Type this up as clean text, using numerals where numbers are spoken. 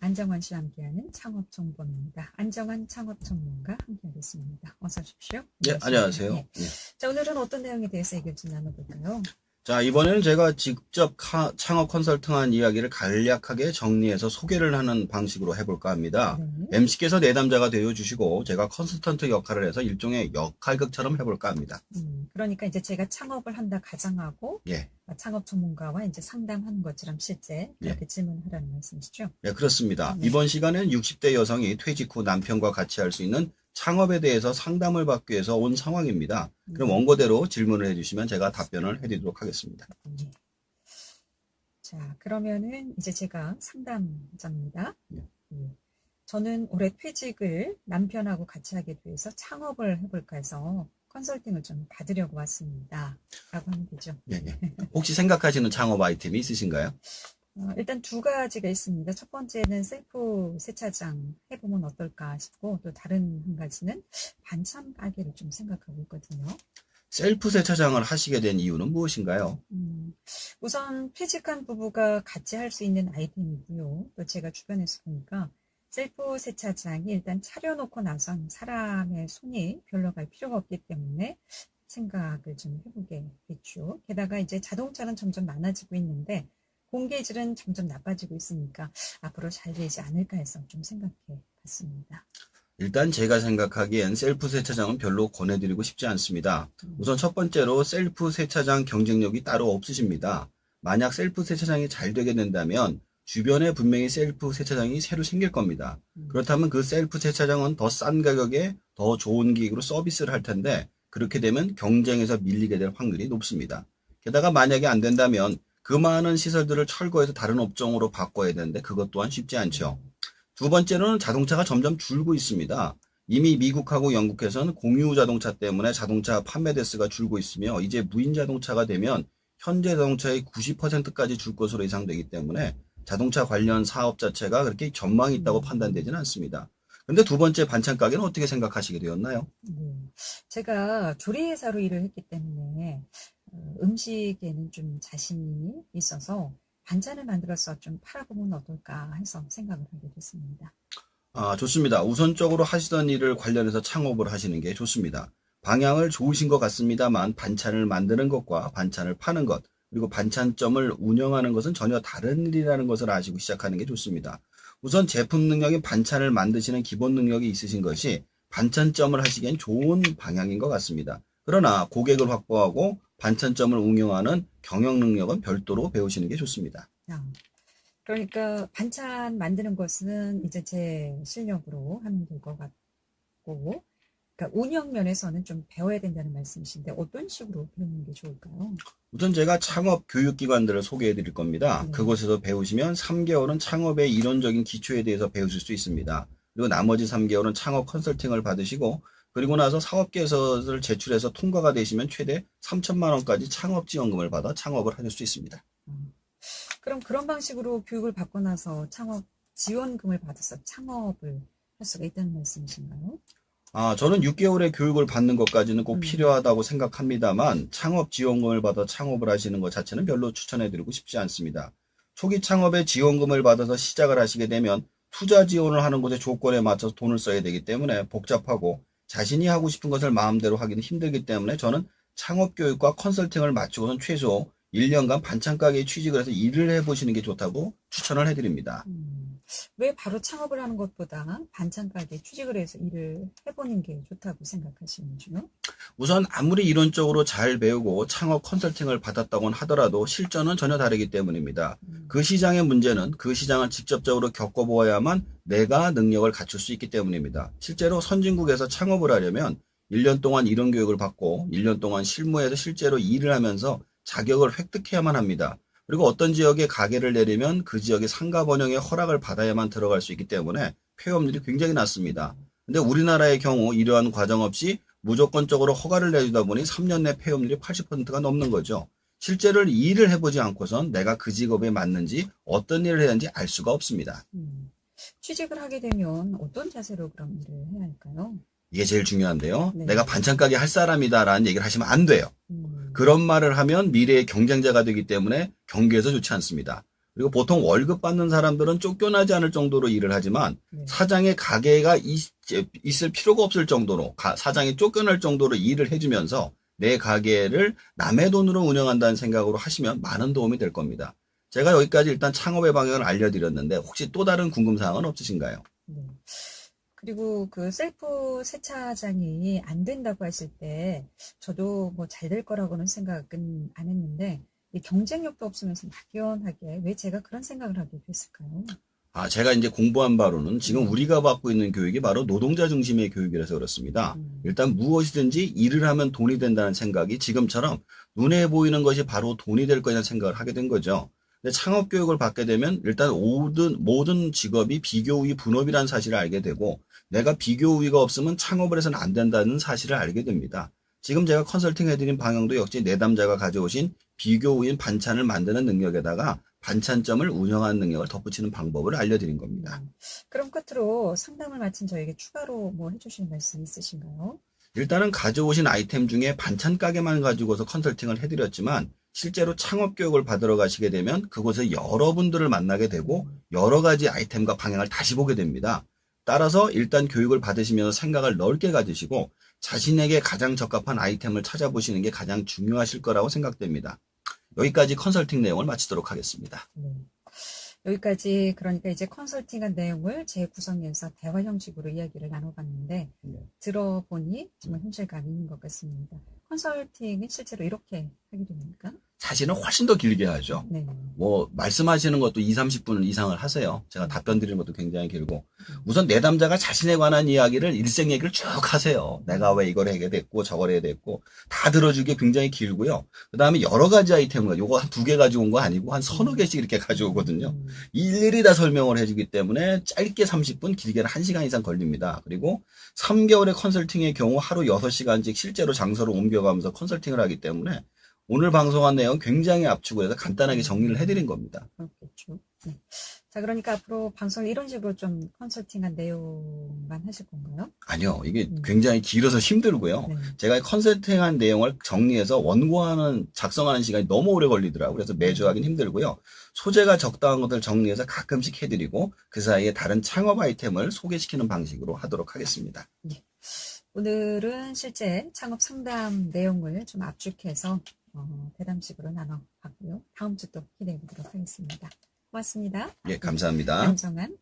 안정환 씨와 함께하는 창업 정보입니다. 안정환 창업 전문가 함께하겠습니다. 어서 오십시오. 네, 안녕하세요. 네. 자, 오늘은 어떤 내용에 대해서 얘기를 좀 나눠볼까요? 자, 이번에는 제가 직접 창업 컨설팅한 이야기를 간략하게 정리해서 소개를 하는 방식으로 해볼까 합니다. 네. MC께서 내담자가 되어주시고 제가 컨설턴트 역할을 해서 일종의 역할극처럼 해볼까 합니다. 그러니까 이제 제가 창업을 한다 가정하고 예, 창업 전문가와 이제 상담하는 것처럼 실제 그렇게 질문하라는 말씀이시죠? 네, 그렇습니다. 네. 이번 시간엔 60대 여성이 퇴직 후 남편과 같이 할 수 있는 창업에 대해서 상담을 받기 위해서 온 상황입니다. 그럼 원고대로 질문을 해주시면 제가 답변을 해드리도록 하겠습니다. 네. 자, 그러면은 이제 제가 상담자입니다. 예. 저는 올해 퇴직을 남편하고 같이 하게 돼서 창업을 해볼까 해서 컨설팅을 좀 받으려고 왔습니다. 라고 하면 되죠. 예, 예. 혹시 생각하시는 창업 아이템이 있으신가요? 일단 두 가지가 있습니다. 첫 번째는 셀프 세차장 해보면 어떨까 싶고, 또 다른 한 가지는 반찬 가게를 좀 생각하고 있거든요. 셀프 세차장을 하시게 된 이유는 무엇인가요? 우선 퇴직한 부부가 같이 할 수 있는 아이템이고요. 또 제가 주변에서 보니까 셀프 세차장이 일단 차려놓고 나선 사람의 손이 별로 갈 필요가 없기 때문에 생각을 좀 해보게 됐죠. 게다가 이제 자동차는 점점 많아지고 있는데 공기질은 점점 나빠지고 있으니까 앞으로 잘 되지 않을까 해서 좀 생각해 봤습니다. 일단 제가 생각하기엔 셀프 세차장은 별로 권해드리고 싶지 않습니다. 우선 첫 번째로 셀프 세차장 경쟁력이 따로 없으십니다. 만약 셀프 세차장이 잘 되게 된다면 주변에 분명히 셀프 세차장이 새로 생길 겁니다. 그렇다면 그 셀프 세차장은 더 싼 가격에 더 좋은 기기로 서비스를 할 텐데 그렇게 되면 경쟁에서 밀리게 될 확률이 높습니다. 게다가 만약에 안 된다면 그 많은 시설들을 철거해서 다른 업종으로 바꿔야 되는데 그것 또한 쉽지 않죠. 두 번째로는 자동차가 점점 줄고 있습니다. 이미 미국하고 영국에서는 공유 자동차 때문에 자동차 판매 대수가 줄고 있으며 이제 무인 자동차가 되면 현재 자동차의 90%까지 줄 것으로 예상되기 때문에 자동차 관련 사업 자체가 그렇게 전망이 있다고 판단되지는 않습니다. 그런데 두 번째 반찬 가게는 어떻게 생각하시게 되었나요? 제가 조리회사로 일을 했기 때문에 음식에는 좀 자신이 있어서 반찬을 만들어서 좀 팔아보면 어떨까 해서 생각을 하게 됐습니다. 좋습니다. 우선적으로 하시던 일을 관련해서 창업을 하시는 게 좋습니다. 방향을 좋으신 것 같습니다만 반찬을 만드는 것과 반찬을 파는 것, 그리고 반찬점을 운영하는 것은 전혀 다른 일이라는 것을 아시고 시작하는 게 좋습니다. 우선 제품 능력인 반찬을 만드시는 기본 능력이 있으신 것이 반찬점을 하시기엔 좋은 방향인 것 같습니다. 그러나 고객을 확보하고 반찬점을 운영하는 경영 능력은 별도로 배우시는 게 좋습니다. 그러니까 반찬 만드는 것은 이제 제 실력으로 하면 될 것 같고, 그러니까 운영 면에서는 좀 배워야 된다는 말씀이신데 어떤 식으로 배우는 게 좋을까요? 우선 제가 창업 교육기관들을 소개해 드릴 겁니다. 네. 그곳에서 배우시면 3개월은 창업의 이론적인 기초에 대해서 배우실 수 있습니다. 그리고 나머지 3개월은 창업 컨설팅을 받으시고 그리고 나서 사업계획서를 제출해서 통과가 되시면 최대 3천만 원까지 창업지원금을 받아 창업을 하실 수 있습니다. 그럼 그런 방식으로 교육을 받고 나서 창업 지원금을 받아서 창업을 할 수가 있다는 말씀이신가요? 저는 6개월의 교육을 받는 것까지는 꼭 필요하다고 생각합니다만 창업 지원금을 받아 창업을 하시는 것 자체는 별로 추천해드리고 싶지 않습니다. 초기 창업에 지원금을 받아서 시작을 하시게 되면 투자 지원을 하는 곳의 조건에 맞춰서 돈을 써야 되기 때문에 복잡하고 자신이 하고 싶은 것을 마음대로 하기는 힘들기 때문에 저는 창업 교육과 컨설팅을 마치고선 최소 1년간 반찬 가게에 취직을 해서 일을 해보시는 게 좋다고 추천을 해드립니다. 왜 바로 창업을 하는 것보다 반찬 가게에 취직을 해서 일을 해보는 게 좋다고 생각하시는지요? 우선 아무리 이론적으로 잘 배우고 창업 컨설팅을 받았다고는 하더라도 실전은 전혀 다르기 때문입니다. 그 시장의 문제는 그 시장을 직접적으로 겪어보아야만 내가 능력을 갖출 수 있기 때문입니다. 실제로 선진국에서 창업을 하려면 1년 동안 이론 교육을 받고 1년 동안 실무에서 실제로 일을 하면서 자격을 획득해야만 합니다. 그리고 어떤 지역에 가게를 내리면 그 지역의 상가 번영의 허락을 받아야만 들어갈 수 있기 때문에 폐업률이 굉장히 낮습니다. 근데 우리나라의 경우 이러한 과정 없이 무조건적으로 허가를 내주다 보니 3년 내 폐업률이 80%가 넘는 거죠. 실제로 일을 해보지 않고선 내가 그 직업에 맞는지 어떤 일을 해야 하는지 알 수가 없습니다. 취직을 하게 되면 어떤 자세로 그럼 일을 해야 할까요? 이게 제일 중요한데요. 네. 내가 반찬 가게 할 사람이다라는 얘기를 하시면 안 돼요. 그런 말을 하면 미래의 경쟁자가 되기 때문에 경계에서 좋지 않습니다. 그리고 보통 월급 받는 사람들은 쫓겨나지 않을 정도로 일을 하지만 네. 사장의 가게가 있을 필요가 없을 정도로 사장이 쫓겨날 정도로 일을 해주면서 내 가게를 남의 돈으로 운영한다는 생각으로 하시면 많은 도움이 될 겁니다. 제가 여기까지 일단 창업의 방향을 알려드렸는데 혹시 또 다른 궁금사항은 없으신가요? 네. 그리고 그 셀프 세차장이 안 된다고 했을 때 저도 뭐 잘 될 거라고는 생각은 안 했는데 이 경쟁력도 없으면서 막연하게 왜 제가 그런 생각을 하게 됐을까요? 제가 이제 공부한 바로는 지금 우리가 받고 있는 교육이 바로 노동자 중심의 교육이라서 그렇습니다. 일단 무엇이든지 일을 하면 돈이 된다는 생각이 지금처럼 눈에 보이는 것이 바로 돈이 될 거라는 생각을 하게 된 거죠. 근데 창업 교육을 받게 되면 일단 모든 직업이 비교우위 분업이라는 사실을 알게 되고 내가 비교우위가 없으면 창업을 해서는 안 된다는 사실을 알게 됩니다. 지금 제가 컨설팅 해드린 방향도 역시 내담자가 가져오신 비교우인 반찬을 만드는 능력에다가 반찬점을 운영하는 능력을 덧붙이는 방법을 알려드린 겁니다. 그럼 끝으로 상담을 마친 저에게 추가로 뭐 해주실 말씀 있으신가요? 일단은 가져오신 아이템 중에 반찬 가게만 가지고서 컨설팅을 해드렸지만 실제로 창업 교육을 받으러 가시게 되면 그곳에 여러분들을 만나게 되고 여러 가지 아이템과 방향을 다시 보게 됩니다. 따라서 일단 교육을 받으시면서 생각을 넓게 가지시고 자신에게 가장 적합한 아이템을 찾아보시는 게 가장 중요하실 거라고 생각됩니다. 여기까지 컨설팅 내용을 마치도록 하겠습니다. 네. 여기까지 그러니까 이제 컨설팅한 내용을 재구성해서 대화 형식으로 이야기를 나눠봤는데 들어보니 정말 현실감이 있는 것 같습니다. 컨설팅은 실제로 이렇게 하게 됩니까? 사실은 훨씬 더 길게 하죠. 네. 뭐 말씀하시는 것도 2, 30분 이상을 하세요. 제가 답변 드리는 것도 굉장히 길고 우선 내담자가 자신에 관한 이야기를 일생 얘기를 쭉 하세요. 내가 왜 이걸 하게 됐고 저걸 해야 됐고 다 들어주기 굉장히 길고요. 그 다음에 여러 가지 아이템을 요거 한 2개 가지고 온 거 아니고 한 서너 개씩 이렇게 가져오거든요. 일일이 다 설명을 해주기 때문에 짧게 30분 길게는 1시간 이상 걸립니다. 그리고 3개월의 컨설팅의 경우 하루 6시간씩 실제로 장소로 옮겨가면서 컨설팅을 하기 때문에 오늘 방송한 내용 굉장히 압축을 해서 간단하게 정리를 해드린 겁니다. 그렇겠죠. 네. 자, 그러니까 앞으로 방송을 이런 식으로 좀 컨설팅한 내용만 하실 건가요? 아니요. 이게 굉장히 길어서 힘들고요. 네. 제가 컨설팅한 내용을 정리해서 작성하는 시간이 너무 오래 걸리더라고요. 그래서 매주 하긴 힘들고요. 소재가 적당한 것들 정리해서 가끔씩 해드리고 그 사이에 다른 창업 아이템을 소개시키는 방식으로 하도록 하겠습니다. 네. 오늘은 실제 창업 상담 내용을 좀 압축해서 대담식으로 나눠봤고요. 다음 주 또 기대해 보도록 하겠습니다. 고맙습니다. 예, 감사합니다. 양정한